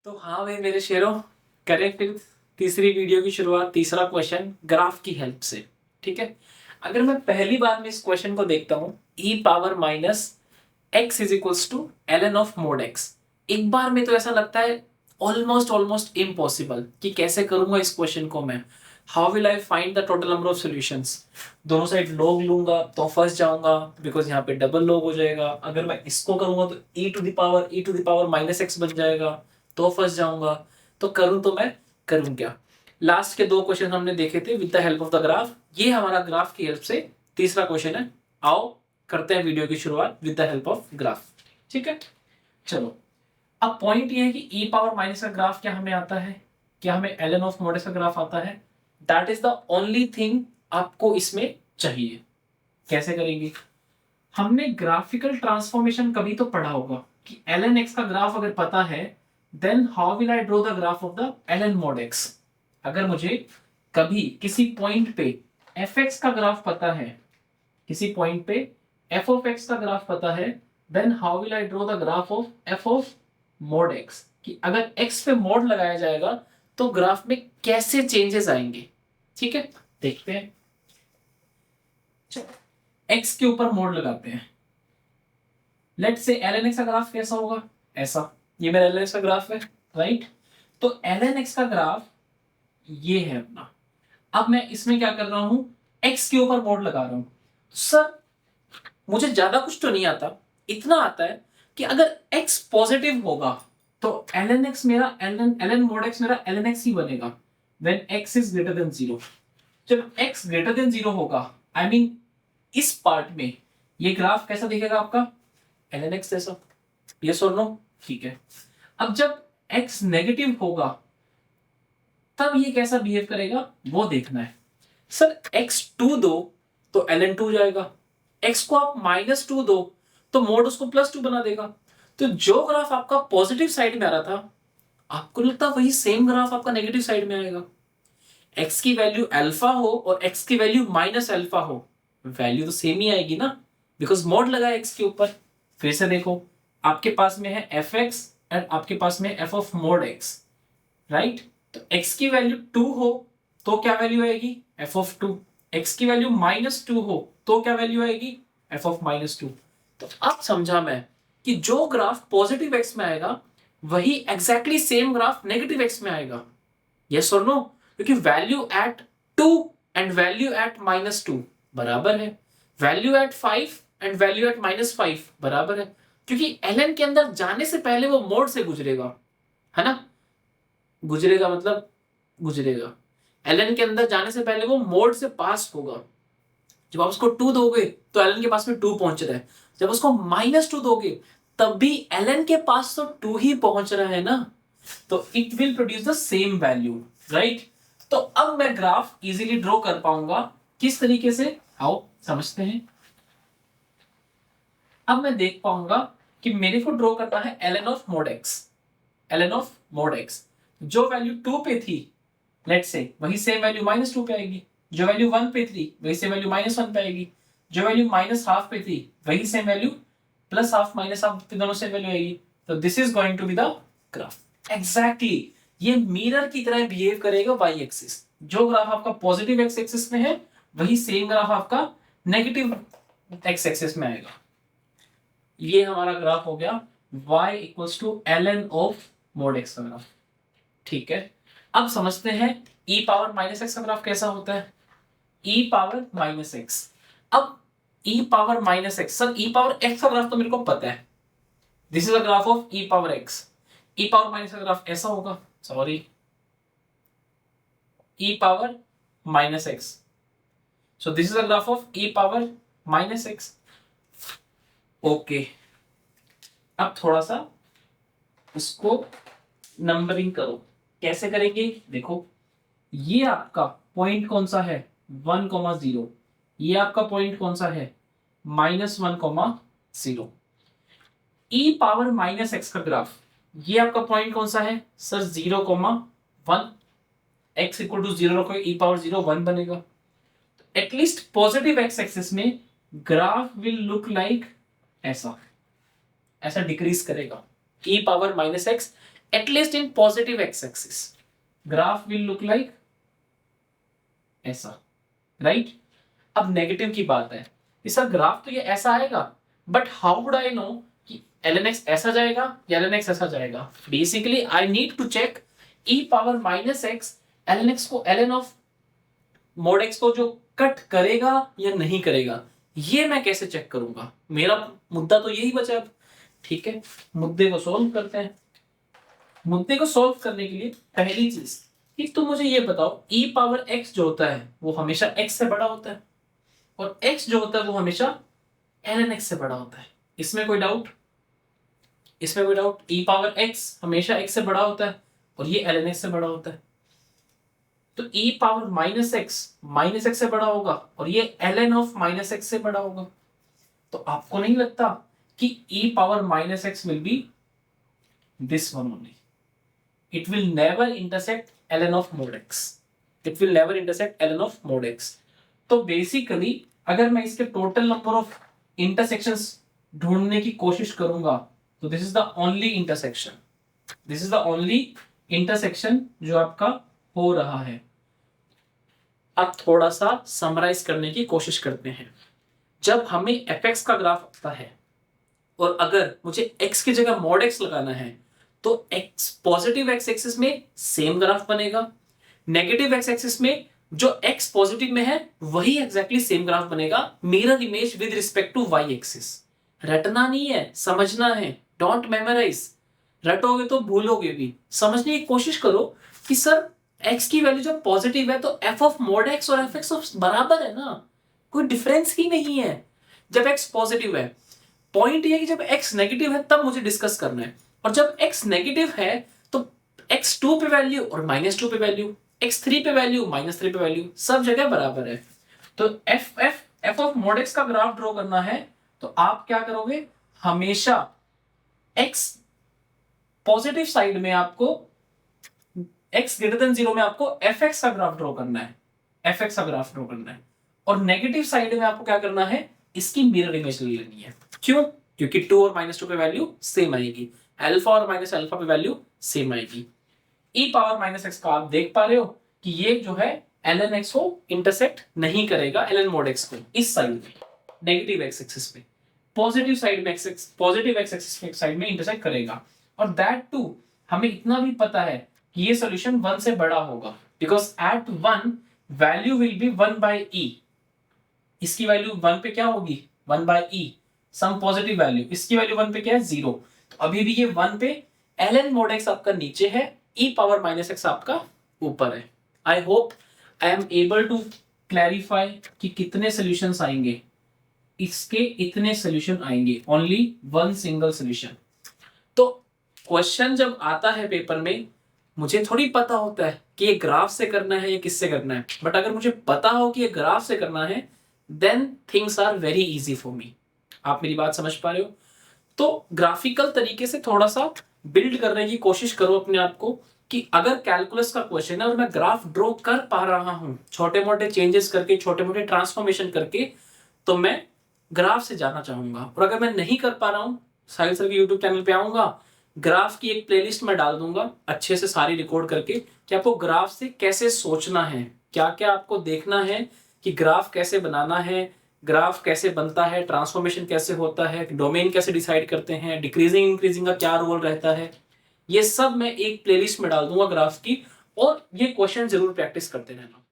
तो हाँ भाई मेरे शेरों, करें फिर तीसरी वीडियो की शुरुआत। तीसरा क्वेश्चन ग्राफ की हेल्प से। ठीक है, अगर मैं पहली बार में इस क्वेश्चन को देखता हूं, e power minus X is equals to L N of mod X, एक बार में तो ऐसा लगता है ऑलमोस्ट ऑलमोस्ट इम्पॉसिबल कि कैसे करूंगा इस क्वेश्चन को मैं। How will I find the total number of solutions. दोनों साइड log लूंगा तो फंस जाऊंगा, बिकॉज यहाँ पे डबल log हो जाएगा। अगर मैं इसको करूंगा तो e to the power minus X बन जाएगा, तो फंस जाऊंगा। तो करूं तो मैं करूं क्या। लास्ट के दो क्वेश्चन हमने देखे थे with the help of the graph, ये हमारा ग्राफ की हेल्प से तीसरा क्वेश्चन है। आओ करते हैं वीडियो की शुरुआत with the help of graph. ठीक है, चलो। अब पॉइंट ये है कि e पावर माइनस का ग्राफ क्या हमें आता है, क्या हमें ln ऑफ मॉडस का ग्राफ आता है। That is the only thing आपको इसमें चाहिए। कैसे करेंगे, हमने ग्राफिकल ट्रांसफॉर्मेशन कभी तो पढ़ा होगा कि ln x का ग्राफ अगर पता है, then how will I draw the graph of the ln mod x। अगर मुझे कभी किसी पॉइंट पे fx का ग्राफ पता है, किसी पॉइंट पे f ऑफ x का ग्राफ पता है, then how will I draw the graph of f of mod x, कि अगर x पे मोड लगाया जाएगा तो ग्राफ में कैसे चेंजेस आएंगे। ठीक है, देखते हैं। x के ऊपर मोड लगाते हैं। लेट्स से ln x का ग्राफ कैसा होगा, ऐसा। ये मेरा ln x का ग्राफ है, राइट। तो ln x का ग्राफ ये है अपना। अब मैं इसमें क्या कर रहा हूं, x के ऊपर मोड लगा रहा हूं। सर मुझे ज्यादा कुछ तो नहीं आता, इतना आता है कि अगर x पॉजिटिव होगा तो ln x मेरा ln mod x मेरा ln x ही बनेगा when x is greater than 0। जब x ग्रेटर देन 0 होगा, आई मीन इस पार्ट में ये ग्राफ कैसा दिखेगा आपका, ln x जैसा। यस और नो, ठीक है। अब जब x नेगेटिव होगा तब ये कैसा बिहेव करेगा वो देखना है। सर x2 दो तो ln2 जाएगा, x को आप -2 दो तो मोड उसको +2 बना देगा। तो जो ग्राफ आपका पॉजिटिव साइड में आ रहा था, आपको लगता वही सेम ग्राफ आपका नेगेटिव साइड में आएगा। x की वैल्यू अल्फा हो और x की वैल्यू -अल्फा हो, वैल्यू तो सेम ही आएगी ना, बिकॉज मोड लगा है x के ऊपर। फिर से देखो, आपके पास में है fx एंड आपके पास में f of mod x, right. तो x की वैल्यू 2 हो तो क्या वैल्यू आएगी, f ऑफ 2। x की वैल्यू -2 हो तो क्या वैल्यू आएगी, f ऑफ -2। तो अब समझा मैं कि जो ग्राफ पॉजिटिव x में आएगा वही exactly same graph negative x में आएगा। यस और नो, क्योंकि value at 2 and value at -2 बराबर है, value at 5 and value at -5 बराबर है, क्योंकि ln के अंदर जाने से पहले वो मोड से गुजरेगा, है ना। गुजरेगा मतलब गुजरेगा, ln के अंदर जाने से पहले वो मोड से पास होगा। जब आप उसको 2 दोगे तो ln के पास में 2 पहुंच रहा है, जब उसको -2 दोगे तब भी ln के पास तो 2 ही पहुंच रहा है ना, तो it will produce the same value, right. तो अब मैं ग्राफ इजीली ड्रॉ कर पाऊंगा, किस तरीके से, आओ समझते हैं। अब मैं देख पाऊंगा कि मेरे को ड्रॉ करना है ln of mod x, ln of mod x। जो वैल्यू 2 पे थी, लेट्स से वही सेम वैल्यू -2 पे आएगी। जो वैल्यू 1 पे थी वही सेम वैल्यू -1 पे आएगी। जो वैल्यू -half पे थी वही सेम वैल्यू +half -half पे, दोनों सेम वैल्यू आएगी। तो this is going to be the graph. Exactly ये मिरर की तरह बिहेव करेगा y एक्सिस। जो ग्राफ आपका पॉजिटिव x एक्सिस में है वही सेम ग्राफ आपका नेगेटिव x एक्सिस में आएगा। ये हमारा ग्राफ हो गया y equals to ln of mod x का ग्राफ। ठीक है, अब समझते हैं e पावर -x का ग्राफ कैसा होता है। e पावर -x, अब e power -x, sir e power x का ग्राफ तो मेरे को पता है, this is a graph of e power x। e power minus का ग्राफ ऐसा होगा, sorry, e power -x, so this is a graph of e power -x। Okay, अब थोड़ा सा इसको नंबरिंग करो। कैसे करेंगे, देखो ये आपका पॉइंट कौन सा है, 1,0। ये आपका पॉइंट कौन सा है, -1,0। e पावर -x का ग्राफ, ये आपका पॉइंट कौन सा है सर, 0,1। x इक्वल टू 0 रखो, e पावर 0 1 बनेगा। एटलीस्ट पॉजिटिव x एक्सिस में ग्राफ विल लुक लाइक ऐसा, ऐसा डिक्रीज करेगा। e power -x at least in positive x axis graph will look like ऐसा, राइट? अब नेगेटिव की बात है, इसका ग्राफ तो ये ऐसा आएगा, but how would I know कि ln x ऐसा जाएगा या ln x ऐसा जाएगा? Basically I need to check e power minus x ln x को ln ऑफ मोड x को जो कट करेगा या नहीं करेगा, ये मैं कैसे चेक करूंगा? मेरा मुद्दा तो यही बचा अब। ठीक है, मुद्दे को सॉल्व करते हैं। मुद्दे को सॉल्व करने के लिए पहली चीज कि तुम मुझे ये बताओ, e पावर x जो होता है वो हमेशा x से बड़ा होता है, और x जो होता है वो हमेशा ln x से बड़ा होता है। इसमें कोई डाउट? इसमें कोई डाउट? e पावर x हमेशा x से बड़ा होता है और ये ln x से बड़ा होता है। तो e पावर माइनस x से बड़ा होगा और ये ln ऑफ माइनस x से बड़ा होगा। तो आपको नहीं लगता कि e power minus x will be this one only? It will never intersect ln of mod x. It will never intersect ln of mod x. तो बेसिकली अगर मैं इसके टोटल नंबर ऑफ इंटरसेक्शंस ढूंढने की कोशिश करूंगा तो this is the only intersection, this is the only intersection जो आपका हो रहा है। अब थोड़ा सा समराइज करने की कोशिश करते हैं। जब हमें fx का ग्राफ आता है और अगर मुझे x की जगह mod x लगाना है तो x पॉजिटिव x एक्सिस में सेम ग्राफ बनेगा, नेगेटिव x एक्सिस में जो x पॉजिटिव में है वही एग्जैक्टली सेम ग्राफ बनेगा, mirror image with respect to y axis. रटना नहीं है, समझना है, डोंट मेमोराइज। रटोगे तो भूलोगे भी। समझने की कोशिश करो कि सर x की वैल्यू जब पॉजिटिव है तो f ऑफ मोड x और f ऑफ बराबर है ना, कोई डिफरेंस ही नहीं है जब x पॉजिटिव है। पॉइंट ये है कि जब x नेगेटिव है तब मुझे डिस्कस करना है, और जब x नेगेटिव है तो x2 पे वैल्यू और -2 पे वैल्यू, x3 पे वैल्यू -3 पे वैल्यू, सब जगह बराबर है। तो f ऑफ मोड x का ग्राफ ड्रॉ करना है तो आप क्या करोगे? हमेशा x पॉजिटिव साइड में आपको x ग्रेटर देन 0 में आपको fx का ग्राफ ड्रॉ करना है, fx का ग्राफ ड्रॉ करना है, और नेगेटिव साइड में आपको क्या करना है? इसकी मिरर इमेज ले लेनी है। क्यों? क्योंकि 2 और -2 पे वैल्यू सेम आएगी, अल्फा और माइनस अल्फा पे वैल्यू सेम आएगी। e पावर माइनस एक्स का आप देख पा रहे हो कि ये जो है ln x को इंटरसेक्ट नहीं करेगा ln mod x को इस साइड में, नेगेटिव x एक्सिस पे। पॉजिटिव साइड में पॉजिटिव x एक्सिस पे साइड में इंटरसेक्ट करेगा, और दैट टू हमें इतना भी पता है कि ये सॉल्यूशन 1 से बड़ा होगा, because at 1 value will be 1/e। इसकी वैल्यू 1 पे क्या होगी? 1/e, some positive value. इसकी वैल्यू 1 पे क्या है? 0। तो अभी भी ये 1 पे ln mod x आपका नीचे है, e पावर माइनस x आपका ऊपर है। I hope I am able to clarify कि कितने सॉल्यूशंस आएंगे। इसके इतने सॉल्यूशन आएंगे, ओनली वन सिंगल सॉल्यूशन। तो क्वेश्चन जब आता है पेपर में, मुझे थोड़ी पता होता है कि ये ग्राफ से करना है या किससे करना है, बट अगर मुझे पता हो कि ये ग्राफ से करना है then things are very easy for me. आप मेरी बात समझ पा रहे हो? तो ग्राफिकल तरीके से थोड़ा सा बिल्ड करने की कोशिश करो अपने आप को कि अगर कैलकुलस का क्वेश्चन है और मैं ग्राफ ड्रॉ कर पा रहा हूं छोटे मोटे चेंजेस करके, छोटे मोटे ट्रांसफॉर्मेशन करके, तो मैं ग्राफ से जाना चाहूंगा। और अगर मैं नहीं कर पा रहा हूं, साहिल सर के यूट्यूब चैनल पे आऊंगा, ग्राफ की एक प्लेलिस्ट में डाल दूंगा अच्छे से सारी रिकॉर्ड करके कि आपको ग्राफ से कैसे सोचना है, क्या क्या आपको देखना है कि ग्राफ कैसे बनाना है, ग्राफ कैसे बनता है, ट्रांसफॉर्मेशन कैसे होता है, डोमेन कैसे डिसाइड करते हैं, डिक्रीजिंग इंक्रीजिंग का क्या रोल रहता है, ये सब मैं एक प्लेलिस्ट में डाल दूंगा ग्राफ की। और ये क्वेश्चन जरूर प्रैक्टिस करते रहना।